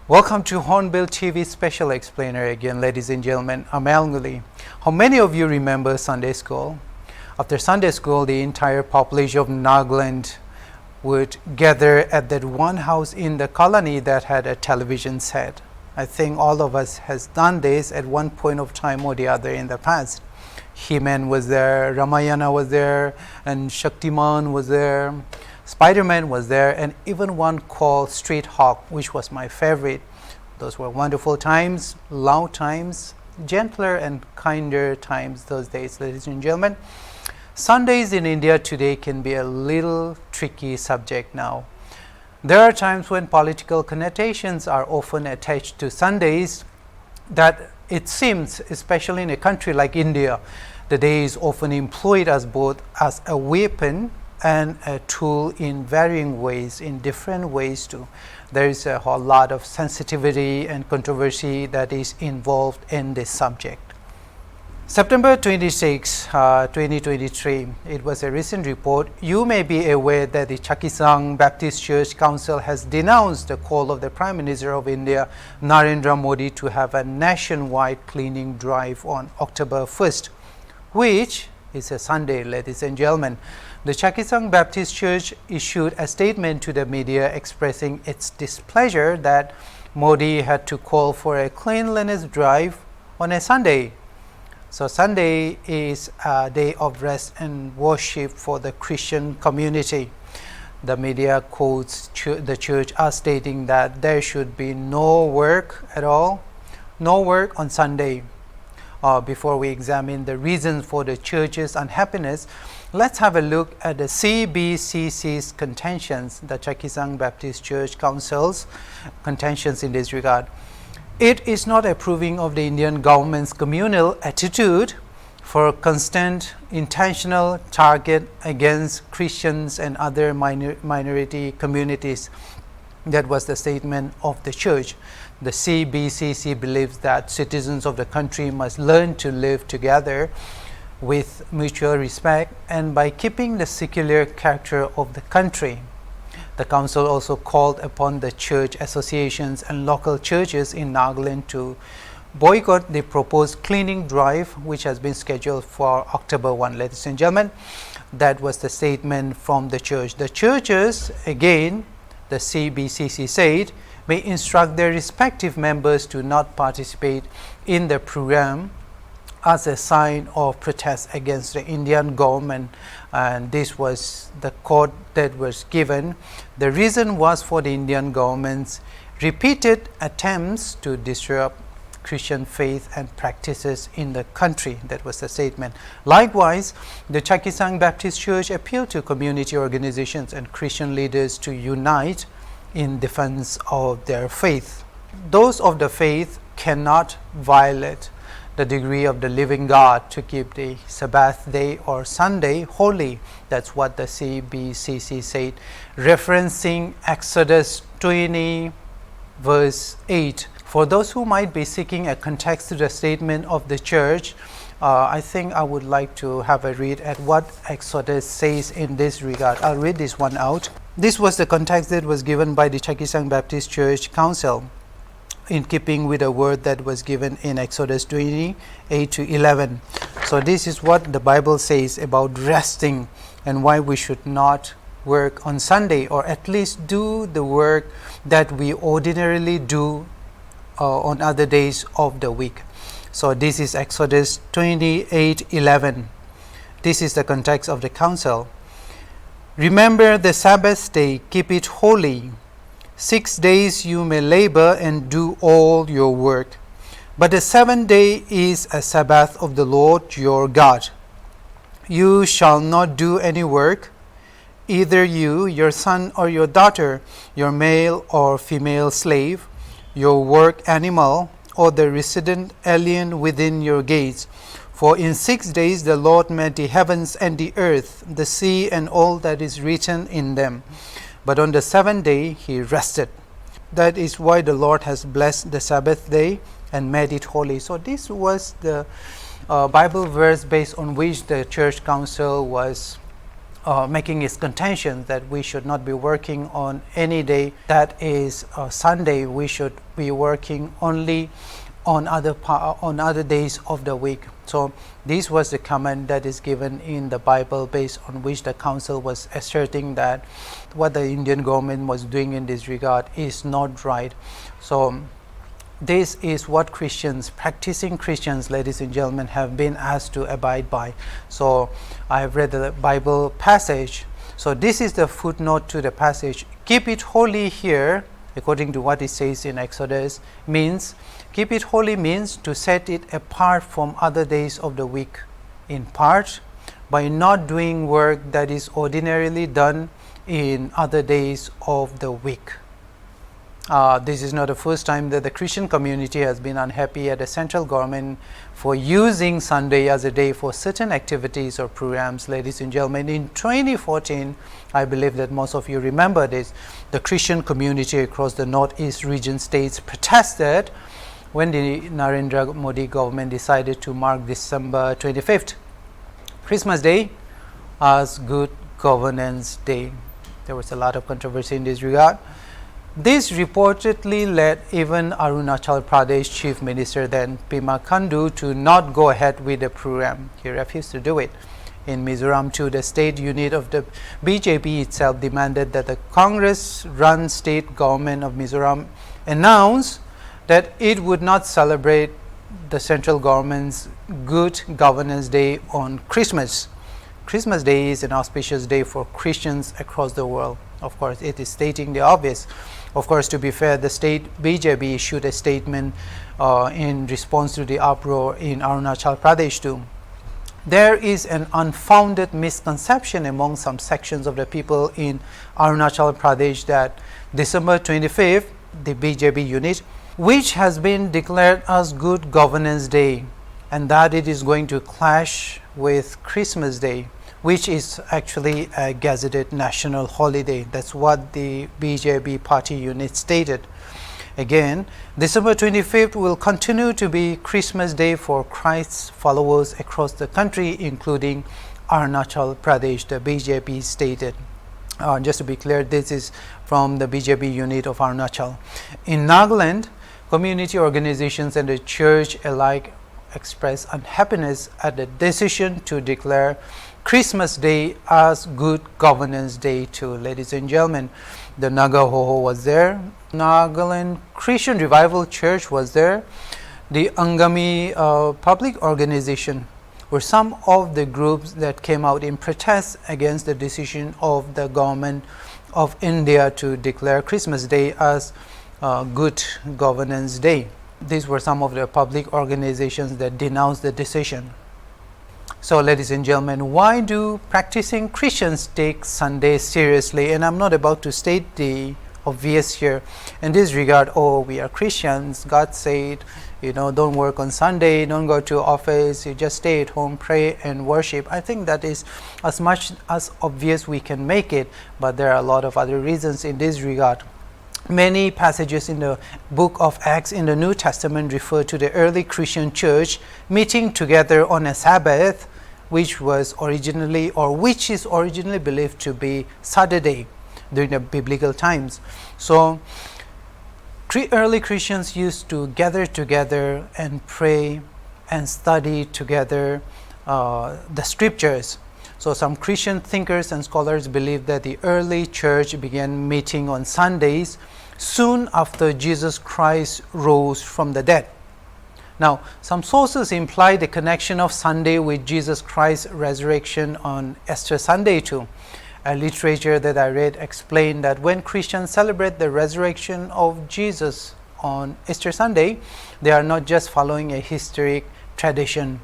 Welcome to Hornbill TV Special Explainer again, ladies and gentlemen. I'm Al. How many of you remember Sunday school? After Sunday school, the entire population of Nagaland would gather at that one house in the colony that had a television set. I think all of us has done this at one point of time or the other in the past. He-Man was there, Ramayana was there, and Shaktiman was there. Spider-Man was there, and even one called Street Hawk, which was my favorite. Those were wonderful times, loud times, gentler and kinder times those days, ladies and gentlemen. Sundays in India today can be a little tricky subject now. There are times when political connotations are often attached to Sundays that it seems, especially in a country like India, the day is often employed as both as a weapon and a tool in varying ways, in different ways too. There is a whole lot of sensitivity and controversy that is involved in this subject. September 26, 2023, it was a recent report. You may be aware that the Chakhesang Baptist Church Council has denounced the call of the Prime Minister of India, Narendra Modi, to have a nationwide cleaning drive on October 1st, which is a Sunday, ladies and gentlemen. The Chakhesang Baptist Church issued a statement to the media expressing its displeasure that Modi had to call for a cleanliness drive on a Sunday. So Sunday is a day of rest and worship for the Christian community. The media quotes the church as stating that there should be no work at all, no work on Sunday. Before we examine the reasons for the church's unhappiness, let's have a look at the CBCC's contentions, the Chakhesang Baptist Church Council's contentions in this regard. It is not approving of the Indian government's communal attitude for constant intentional target against Christians and other minority communities. That was the statement of the church. The CBCC believes that citizens of the country must learn to live together with mutual respect and by keeping the secular character of the country. The council also called upon the church associations and local churches in Nagaland to boycott the proposed cleaning drive, which has been scheduled for October 1. Ladies and gentlemen, that was the statement from the church. The churches, again, the CBCC said, may instruct their respective members to not participate in the program as a sign of protest against the Indian government, and this was the quote that was given. The reason was for the Indian government's repeated attempts to disrupt Christian faith and practices in the country. That was the statement. Likewise, the Chakhesang Baptist Church appealed to community organizations and Christian leaders to unite in defense of their faith. Those of the faith cannot violate the degree of the living God to keep the Sabbath day or Sunday holy. That's what the CBCC said, referencing Exodus 20 verse 8. For those who might be seeking a context to the statement of the church, I think I would like to have a read at what Exodus says in this regard. I'll read this one out. This was the context that was given by the Chakhesang Baptist Church Council, in keeping with a word that was given in Exodus 28 to 11. So this is what the Bible says about resting and why we should not work on Sunday, or at least do the work that we ordinarily do on other days of the week. So this is Exodus 28:11. This is the context of the council. Remember the Sabbath day, keep it holy. 6 days you may labor and do all your work, but the seventh day is a Sabbath of the Lord your God. You shall not do any work, either you, your son or your daughter, your male or female slave, your work animal, or the resident alien within your gates. For in 6 days the Lord made the heavens and the earth, the sea and all that is written in them. But on the seventh day he rested. That is why the Lord has blessed the Sabbath day and made it holy. So this was the Bible verse based on which the church council was making its contention that we should not be working on any day that is Sunday. We should be working only on other days of the week. So this was the command that is given in the Bible, based on which the council was asserting that what the Indian government was doing in this regard is not right. So this is what Christians, practicing Christians, ladies and gentlemen, have been asked to abide by. So I have read the Bible passage. So this is the footnote to the passage. Keep it holy here, according to what it says in Exodus, means keep it holy means to set it apart from other days of the week, in part by not doing work that is ordinarily done in other days of the week. This is not the first time that the Christian community has been unhappy at the central government for using Sunday as a day for certain activities or programs. Ladies and gentlemen, in 2014, I believe that most of you remember this, the Christian community across the Northeast region states protested when the Narendra Modi government decided to mark December 25th, Christmas Day, as Good Governance Day. There was a lot of controversy in this regard. This reportedly led even Arunachal Pradesh Chief Minister then Pema Khandu to not go ahead with the program. He refused to do it. In Mizoram too, the state unit of the BJP itself demanded that the Congress-run state government of Mizoram announce that it would not celebrate the central government's Good Governance Day on Christmas. Christmas Day is an auspicious day for Christians across the world. Of course, it is stating the obvious. Of course, to be fair, the state BJP issued a statement in response to the uproar in Arunachal Pradesh too. There is an unfounded misconception among some sections of the people in Arunachal Pradesh that December 25th, the BJP unit, which has been declared as Good Governance Day, and that it is going to clash with Christmas Day, which is actually a gazetted national holiday. That's what the BJP party unit stated. Again, December 25th will continue to be Christmas Day for Christ's followers across the country, including Arunachal Pradesh, the BJP stated. Just to be clear, this is from the BJP unit of Arunachal. In Nagaland, community organizations and the church alike expressed unhappiness at the decision to declare Christmas Day as Good Governance Day too. Ladies and gentlemen, the Nagahoho was there, Nagaland Christian Revival Church was there, the Angami public organization were some of the groups that came out in protest against the decision of the government of India to declare Christmas Day as Good Governance Day. These were some of the public organizations that denounced the decision. So, ladies and gentlemen, why do practicing Christians take Sunday seriously? And I'm not about to state the obvious here. In this regard, oh, we are Christians, God said, don't work on Sunday, don't go to office, you just stay at home, pray and worship. I think that is as much as obvious we can make it, but there are a lot of other reasons in this regard. Many passages in the book of Acts in the New Testament refer to the early Christian church meeting together on a Sabbath, which is originally believed to be Saturday during the biblical times. So early Christians used to gather together and pray and study together the scriptures. So some Christian thinkers and scholars believe that the early church began meeting on Sundays soon after Jesus Christ rose from the dead. Now, some sources imply the connection of Sunday with Jesus Christ's resurrection on Easter Sunday too. A literature that I read explained that when Christians celebrate the resurrection of Jesus on Easter Sunday, they are not just following a historic tradition.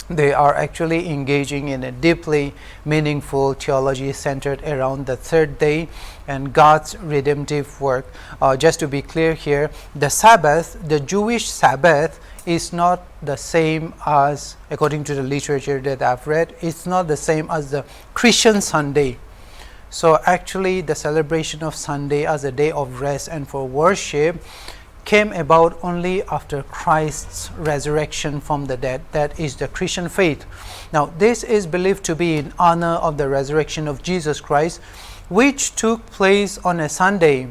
They are actually engaging in a deeply meaningful theology centered around the third day and God's redemptive work. Just to be clear here, the Sabbath, the Jewish Sabbath, is not the same as, according to the literature that I've read, it's not the same as the Christian Sunday. So actually the celebration of Sunday as a day of rest and for worship came about only after Christ's resurrection from the dead. That is the Christian faith. Now, this is believed to be in honor of the resurrection of Jesus Christ, which took place on a Sunday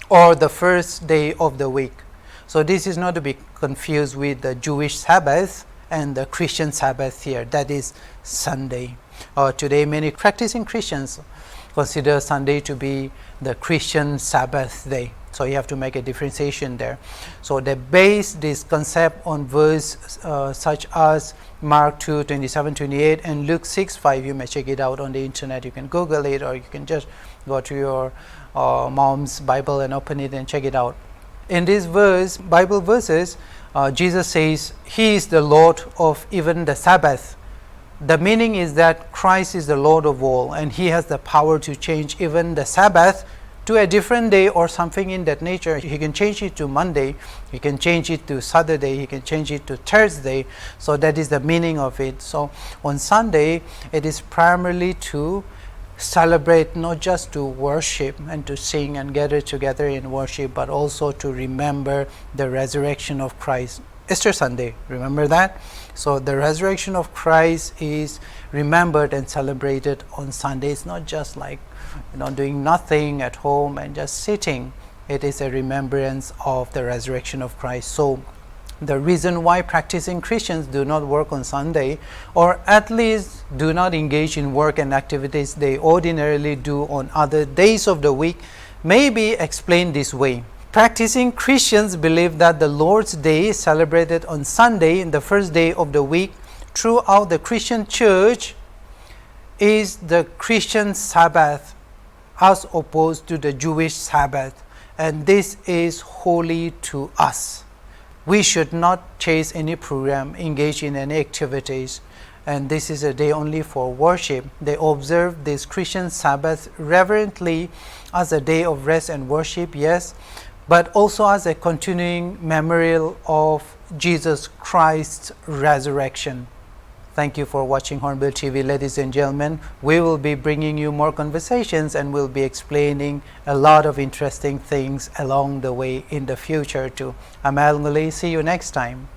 or the first day of the week. So this is not to be confused with the Jewish Sabbath and the Christian Sabbath here. That is Sunday. Today, many practicing Christians consider Sunday to be the Christian Sabbath day. So you have to make a differentiation there. So they base this concept on verse such as Mark 2, 27, 28 and Luke 6, 5. You may check it out on the internet. You can Google it, or you can just go to your mom's Bible and open it and check it out. In these Bible verses, Jesus says He is the Lord of even the Sabbath. The meaning is that Christ is the Lord of all, and He has the power to change even the Sabbath to a different day or something in that nature. He can change it to Monday, He can change it to Saturday, He can change it to Thursday. So that is the meaning of it. So on Sunday, it is primarily to celebrate, not just to worship and to sing and gather together in worship, but also to remember the resurrection of Christ. Easter Sunday, remember that? So the resurrection of Christ is remembered and celebrated on Sunday. It's not just like doing nothing at home and just sitting. It is a remembrance of the resurrection of Christ. So the reason why practicing Christians do not work on Sunday, or at least do not engage in work and activities they ordinarily do on other days of the week, may be explained this way. Practicing Christians believe that the Lord's Day is celebrated on Sunday, the first day of the week, throughout the Christian church, is the Christian Sabbath as opposed to the Jewish Sabbath, and this is holy to us. We should not chase any program, engage in any activities, and this is a day only for worship. They observe this Christian Sabbath reverently as a day of rest and worship, yes, but also as a continuing memorial of Jesus Christ's resurrection. Thank you for watching Hornbill TV, ladies and gentlemen. We will be bringing you more conversations, and we'll be explaining a lot of interesting things along the way in the future too. I'm Al Ngulay. See you next time.